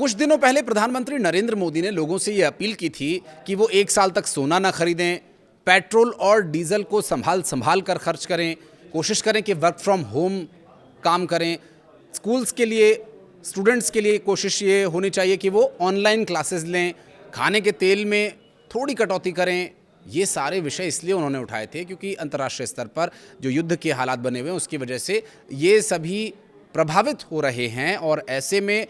कुछ दिनों पहले प्रधानमंत्री नरेंद्र मोदी ने लोगों से ये अपील की थी कि वो 1 साल तक सोना ना खरीदें, पेट्रोल और डीजल को संभाल संभाल कर खर्च करें, कोशिश करें कि वर्क फ्रॉम होम काम करें। स्कूल्स के लिए, स्टूडेंट्स के लिए कोशिश ये होनी चाहिए कि वो ऑनलाइन क्लासेस लें, खाने के तेल में थोड़ी कटौती करें। ये सारे विषय इसलिए उन्होंने उठाए थे क्योंकि अंतर्राष्ट्रीय स्तर पर जो युद्ध के हालात बने हुए हैं उसकी वजह से ये सभी प्रभावित हो रहे हैं। और ऐसे में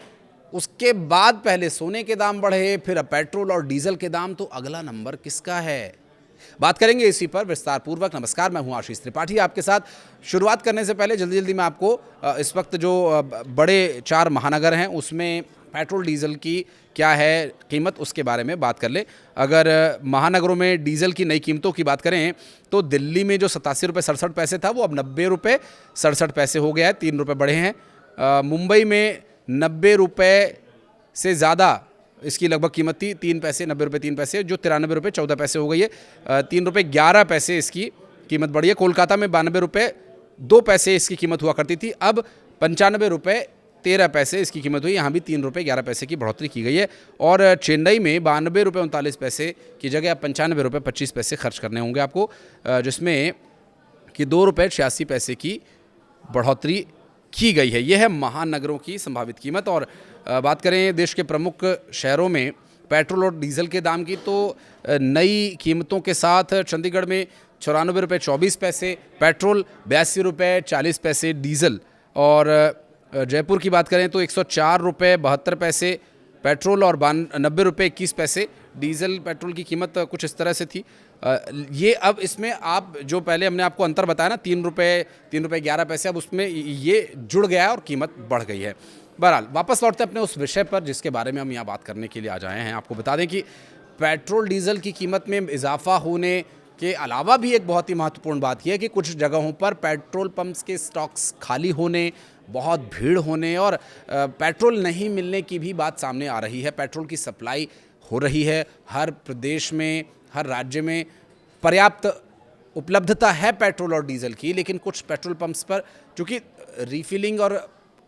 उसके बाद पहले सोने के दाम बढ़े, फिर अब पेट्रोल और डीजल के दाम, तो अगला नंबर किसका है? बात करेंगे इसी पर विस्तार पूर्वक। नमस्कार, मैं हूं आशीष त्रिपाठी आपके साथ। शुरुआत करने से पहले जल्दी मैं आपको इस वक्त जो बड़े 4 महानगर हैं उसमें पेट्रोल डीजल की क्या है कीमत, उसके बारे में बात कर लें। अगर महानगरों में डीजल की नई कीमतों की बात करें तो दिल्ली में जो 87 रुपये 67 पैसे था वो अब 90 रुपये 67 पैसे हो गया है, 3 रुपये बढ़े हैं। मुंबई में 90 रुपये से ज़्यादा इसकी लगभग कीमत थी, 3 पैसे 90 रुपये 3 पैसे, जो 93 रुपये 14 पैसे हो गई है। 3 रुपये 11 पैसे इसकी कीमत बढ़ी है। कोलकाता में 92 रुपये 2 पैसे इसकी कीमत हुआ करती थी, अब 95 रुपये 13 पैसे इसकी कीमत हुई। यहाँ भी 3 रुपये 11 पैसे की बढ़ोतरी की गई है। और चेन्नई में 92 रुपये 39 पैसे की जगह अब 95 रुपये 25 पैसे खर्च करने होंगे आपको, जिसमें कि 2 रुपये 86 पैसे की बढ़ोतरी की गई है। यह है महानगरों की संभावित कीमत। और बात करें देश के प्रमुख शहरों में पेट्रोल और डीजल के दाम की, तो नई कीमतों के साथ चंडीगढ़ में 94 रुपये 24 पैसे पेट्रोल, 82 रुपये 40 पैसे डीजल। और जयपुर की बात करें तो 104 रुपये 72 पैसे पेट्रोल और 90 रुपये 21 पैसे डीजल। पेट्रोल की कीमत कुछ इस तरह से थी। ये अब इसमें आप जो पहले हमने आपको अंतर बताया ना, 3 रुपये 11 पैसे, अब उसमें ये जुड़ गया है और कीमत बढ़ गई है। बहरहाल वापस लौटते अपने उस विषय पर जिसके बारे में हम यहाँ बात करने के लिए आ जाए हैं। आपको बता दें कि पेट्रोल डीजल की कीमत में इजाफा होने के अलावा भी एक बहुत ही महत्वपूर्ण बात यह है कि कुछ जगहों पर पेट्रोल पंप्स के स्टॉक्स खाली होने, बहुत भीड़ होने और पेट्रोल नहीं मिलने की भी बात सामने आ रही है। पेट्रोल की सप्लाई हो रही है, हर प्रदेश में, हर राज्य में पर्याप्त उपलब्धता है पेट्रोल और डीजल की, लेकिन कुछ पेट्रोल पंप्स पर चूँकि रिफिलिंग और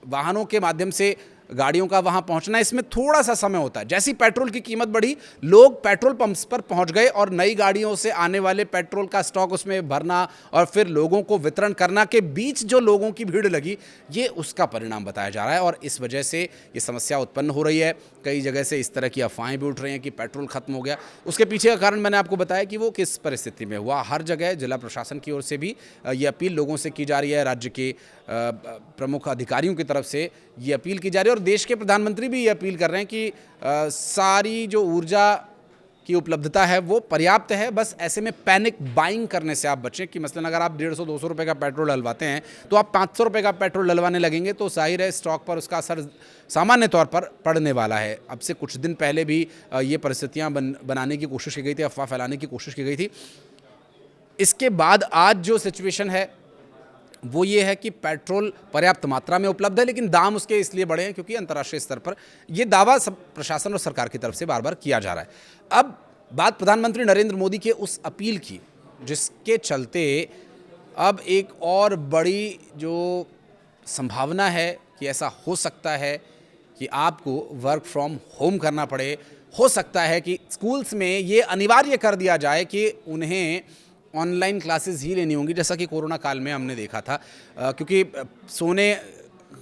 वाहनों के माध्यम से गाड़ियों का वहां पहुंचना, इसमें थोड़ा सा समय होता है। जैसी पेट्रोल की कीमत बढ़ी, लोग पेट्रोल पंप्स पर पहुंच गए और नई गाड़ियों से आने वाले पेट्रोल का स्टॉक उसमें भरना और फिर लोगों को वितरण करना के बीच जो लोगों की भीड़ लगी, ये उसका परिणाम बताया जा रहा है। और इस वजह से ये समस्या उत्पन्न हो रही है। कई जगह से इस तरह की अफवाहें भी उठ रही हैं कि पेट्रोल खत्म हो गया। उसके पीछे का कारण मैंने आपको बताया कि वो किस परिस्थिति में हुआ। हर जगह जिला प्रशासन की ओर से भी ये अपील लोगों से की जा रही है, राज्य के प्रमुख अधिकारियों की तरफ से ये अपील की जा रही है और देश के प्रधानमंत्री भी ये अपील कर रहे हैं कि सारी जो ऊर्जा की उपलब्धता है वो पर्याप्त है। बस ऐसे में पैनिक बाइंग करने से आप बचें कि मसलन अगर आप 150-200 रुपये का पेट्रोल डलवाते हैं तो आप 500 रुपये का पेट्रोल डलवाने लगेंगे तो जाहिर है स्टॉक पर उसका असर सामान्य तौर पर पड़ने वाला है। अब से कुछ दिन पहले भी ये परिस्थितियाँ बनाने की कोशिश की गई थी, अफवाह फैलाने की कोशिश की गई थी। इसके बाद आज जो सिचुएशन है वो ये है कि पेट्रोल पर्याप्त मात्रा में उपलब्ध है, लेकिन दाम उसके इसलिए बढ़े हैं क्योंकि अंतर्राष्ट्रीय स्तर पर ये दावा सब प्रशासन और सरकार की तरफ से बार बार किया जा रहा है। अब बात प्रधानमंत्री नरेंद्र मोदी के उस अपील की जिसके चलते अब एक और बड़ी जो संभावना है कि ऐसा हो सकता है कि आपको वर्क फ्रॉम होम करना पड़े। हो सकता है कि स्कूल्स में ये अनिवार्य कर दिया जाए कि उन्हें ऑनलाइन क्लासेस ही लेनी होंगी, जैसा कि कोरोना काल में हमने देखा था। क्योंकि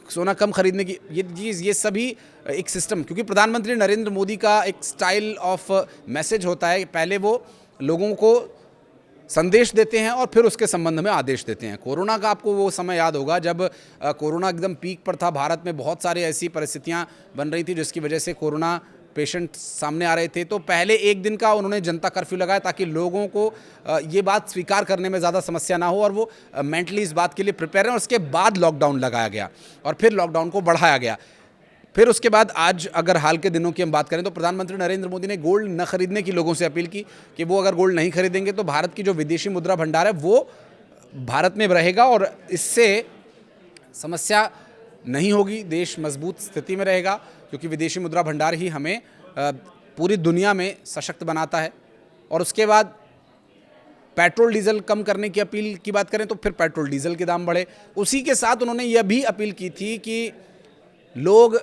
सोना कम खरीदने की ये सभी एक सिस्टम, क्योंकि प्रधानमंत्री नरेंद्र मोदी का एक स्टाइल ऑफ मैसेज होता है। पहले वो लोगों को संदेश देते हैं और फिर उसके संबंध में आदेश देते हैं। कोरोना का आपको वो समय याद होगा जब कोरोना एकदम पीक पर था, भारत में बहुत सारी ऐसी परिस्थितियां बन रही थी जिसकी वजह से कोरोना पेशेंट सामने आ रहे थे। तो पहले एक दिन का उन्होंने जनता कर्फ्यू लगाया ताकि लोगों को ये बात स्वीकार करने में ज़्यादा समस्या ना हो और वो मेंटली इस बात के लिए प्रिपेयर हैं। और उसके बाद लॉकडाउन लगाया गया और फिर लॉकडाउन को बढ़ाया गया। फिर उसके बाद आज अगर हाल के दिनों की हम बात करें तो प्रधानमंत्री नरेंद्र मोदी ने गोल्ड न खरीदने की लोगों से अपील की कि वो अगर गोल्ड नहीं खरीदेंगे तो भारत की जो विदेशी मुद्रा भंडार है वो भारत में रहेगा और इससे समस्या नहीं होगी, देश मजबूत स्थिति में रहेगा, क्योंकि विदेशी मुद्रा भंडार ही हमें पूरी दुनिया में सशक्त बनाता है। और उसके बाद पेट्रोल डीजल कम करने की अपील की बात करें तो फिर पेट्रोल डीजल के दाम बढ़े। उसी के साथ उन्होंने यह भी अपील की थी कि लोग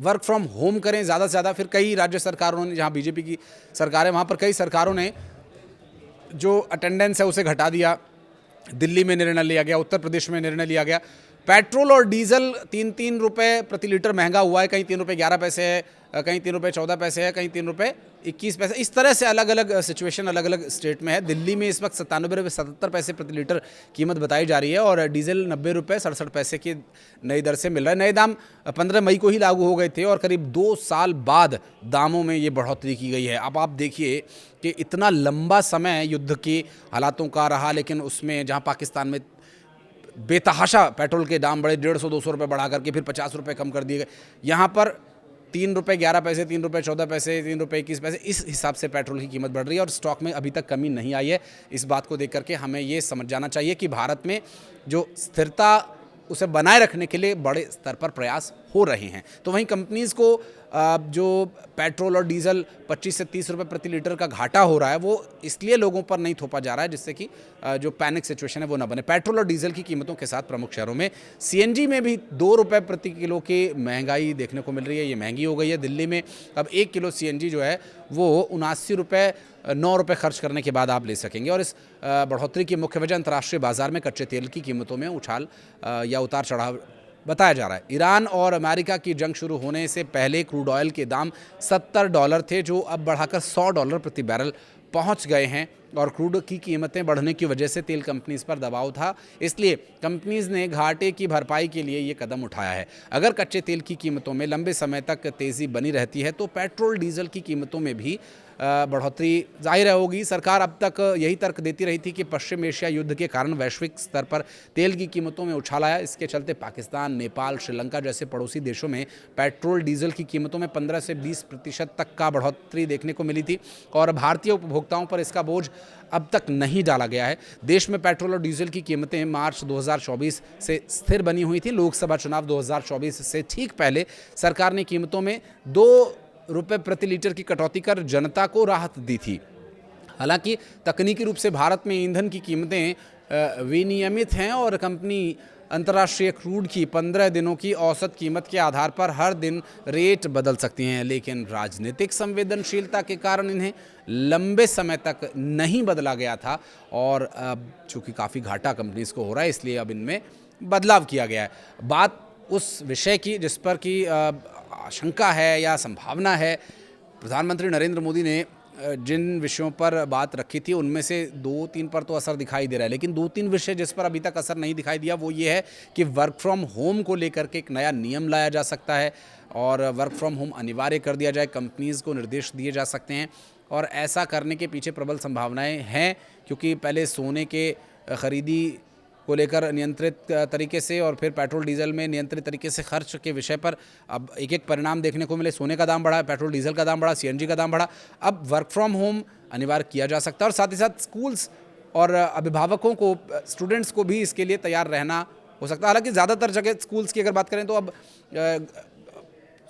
वर्क फ्रॉम होम करें ज़्यादा से ज़्यादा। फिर कई राज्य सरकारों ने, जहाँ बीजेपी की सरकार है वहाँ पर कई सरकारों ने जो अटेंडेंस है उसे घटा दिया। दिल्ली में निर्णय लिया गया, उत्तर प्रदेश में निर्णय लिया गया। पेट्रोल और डीजल 3-3 रुपये प्रति लीटर महंगा हुआ है, कहीं 3 रुपये 11 पैसे है, कहीं 3 रुपये 14 पैसे है, कहीं 3 रुपये 21 पैसे। इस तरह से अलग अलग सिचुएशन अलग अलग स्टेट में है। दिल्ली में इस वक्त 97 रुपये 77 पैसे प्रति लीटर कीमत बताई जा रही है और डीजल 90 रुपये 67 पैसे की नई दर से मिल रहा है। नए दाम 15 मई को ही लागू हो गए थे और करीब 2 साल बाद दामों में ये बढ़ोतरी की गई है। अब आप देखिए कि इतना लंबा समय युद्ध के हालातों का रहा, लेकिन उसमें जहाँ पाकिस्तान में बेतहाशा पेट्रोल के दाम बढ़े, 150-200 रुपये बढ़ा करके फिर 50 रुपये कम कर दिए गए, यहाँ पर 3 रुपये 11 पैसे, 3 रुपये 14 पैसे, 3 रुपये 21 पैसे, इस हिसाब से पेट्रोल की कीमत बढ़ रही है और स्टॉक में अभी तक कमी नहीं आई है। इस बात को देख करके हमें ये समझ जाना चाहिए कि भारत में जो स्थिरता उसे बनाए रखने के लिए बड़े स्तर पर प्रयास हो रहे हैं। तो वहीं कंपनीज़ को जो पेट्रोल और डीजल 25 से 30 रुपये प्रति लीटर का घाटा हो रहा है वो इसलिए लोगों पर नहीं थोपा जा रहा है जिससे कि जो पैनिक सिचुएशन है वो ना बने। पेट्रोल और डीजल की कीमतों के साथ प्रमुख शहरों में सीएनजी में भी 2 रुपये प्रति किलो की महंगाई देखने को मिल रही है। ये महंगी हो गई है। दिल्ली में अब 1 किलो सीएनजी जो है वो 79 रुपये 9 रुपये खर्च करने के बाद आप ले सकेंगे। और इस बढ़ोतरी की मुख्य वजह अंतर्राष्ट्रीय बाजार में कच्चे तेल की कीमतों में उछाल या उतार चढ़ाव बताया जा रहा है। ईरान और अमेरिका की जंग शुरू होने से पहले क्रूड ऑयल के दाम $70 थे, जो अब बढ़ाकर $100 प्रति बैरल पहुंच गए हैं और क्रूड की कीमतें बढ़ने की वजह से तेल कंपनीज पर दबाव था, इसलिए कंपनीज ने घाटे की भरपाई के लिए ये कदम उठाया है। अगर कच्चे तेल की कीमतों में लंबे समय तक तेज़ी बनी रहती है तो पेट्रोल डीजल की कीमतों में भी बढ़ोतरी जाहिर होगी। सरकार अब तक यही तर्क देती रही थी कि पश्चिम एशिया युद्ध के कारण वैश्विक स्तर पर तेल की कीमतों में उछाल आया। इसके चलते पाकिस्तान, नेपाल, श्रीलंका जैसे पड़ोसी देशों में पेट्रोल डीजल की कीमतों में 15 से 20% तक का बढ़ोतरी देखने को मिली थी और भारतीय उपभोक्ताओं पर इसका बोझ अब तक नहीं डाला गया है। देश में पेट्रोल और डीजल की कीमतें मार्च 2024 से स्थिर बनी हुई थी। लोकसभा चुनाव 2024 से ठीक पहले सरकार ने कीमतों में 2 रुपये प्रति लीटर की कटौती कर जनता को राहत दी थी। हालांकि तकनीकी रूप से भारत में ईंधन की कीमतें विनियमित हैं और कंपनी अंतर्राष्ट्रीय क्रूड की 15 दिनों की औसत कीमत के आधार पर हर दिन रेट बदल सकती हैं, लेकिन राजनीतिक संवेदनशीलता के कारण इन्हें लंबे समय तक नहीं बदला गया था और चूँकि काफ़ी घाटा कंपनीज को हो रहा है इसलिए अब इनमें बदलाव किया गया है। बात उस विषय की जिस पर कि आशंका है या संभावना है, प्रधानमंत्री नरेंद्र मोदी ने जिन विषयों पर बात रखी थी उनमें से 2-3 पर तो असर दिखाई दे रहा है, लेकिन 2-3 विषय जिस पर अभी तक असर नहीं दिखाई दिया वो ये है कि वर्क फ्रॉम होम को लेकर के एक नया नियम लाया जा सकता है और वर्क फ्रॉम होम अनिवार्य कर दिया जाए। कंपनीज़ को निर्देश दिए जा सकते हैं और ऐसा करने के पीछे प्रबल संभावनाएँ हैं, क्योंकि पहले सोने के खरीदी को लेकर नियंत्रित तरीके से और फिर पेट्रोल डीजल में नियंत्रित तरीके से खर्च के विषय पर अब एक एक परिणाम देखने को मिले। सोने का दाम बढ़ा, पेट्रोल डीजल का दाम बढ़ा, सीएनजी का दाम बढ़ा। अब वर्क फ्रॉम होम अनिवार्य किया जा सकता है और साथ ही साथ स्कूल्स और अभिभावकों को, स्टूडेंट्स को भी इसके लिए तैयार रहना हो सकता है। हालांकि ज़्यादातर जगह स्कूल्स की अगर बात करें तो अब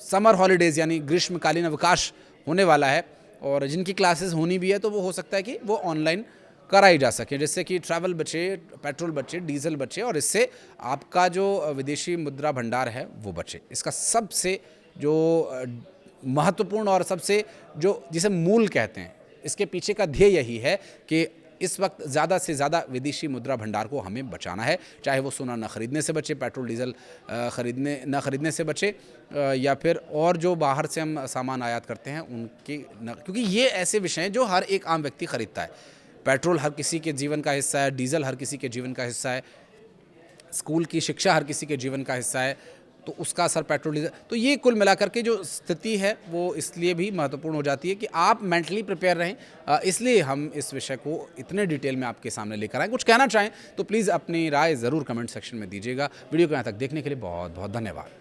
समर हॉलीडेज़ यानी ग्रीष्मकालीन अवकाश होने वाला है और जिनकी क्लासेस होनी भी है तो वो हो सकता है कि वो ऑनलाइन कराई जा सके, जिससे कि ट्रैवल बचे, पेट्रोल बचे, डीजल बचे और इससे आपका जो विदेशी मुद्रा भंडार है वो बचे। इसका सबसे जो महत्वपूर्ण और सबसे जो जिसे मूल कहते हैं, इसके पीछे का ध्येय यही है कि इस वक्त ज़्यादा से ज़्यादा विदेशी मुद्रा भंडार को हमें बचाना है, चाहे वो सोना न खरीदने से बचे, पेट्रोल डीजल खरीदने से बचे या फिर और जो बाहर से हम सामान आयात करते हैं उनके क्योंकि ये ऐसे विषय हैं जो हर एक आम व्यक्ति खरीदता है। पेट्रोल हर किसी के जीवन का हिस्सा है, डीजल हर किसी के जीवन का हिस्सा है, स्कूल की शिक्षा हर किसी के जीवन का हिस्सा है, तो उसका असर पेट्रोल डीजल, तो ये कुल मिलाकर के जो स्थिति है वो इसलिए भी महत्वपूर्ण हो जाती है कि आप मेंटली प्रिपेयर रहें। इसलिए हम इस विषय को इतने डिटेल में आपके सामने लेकर आए। कुछ कहना चाहें तो प्लीज़ अपनी राय ज़रूर कमेंट सेक्शन में दीजिएगा। वीडियो को यहाँ तक देखने के लिए बहुत बहुत धन्यवाद।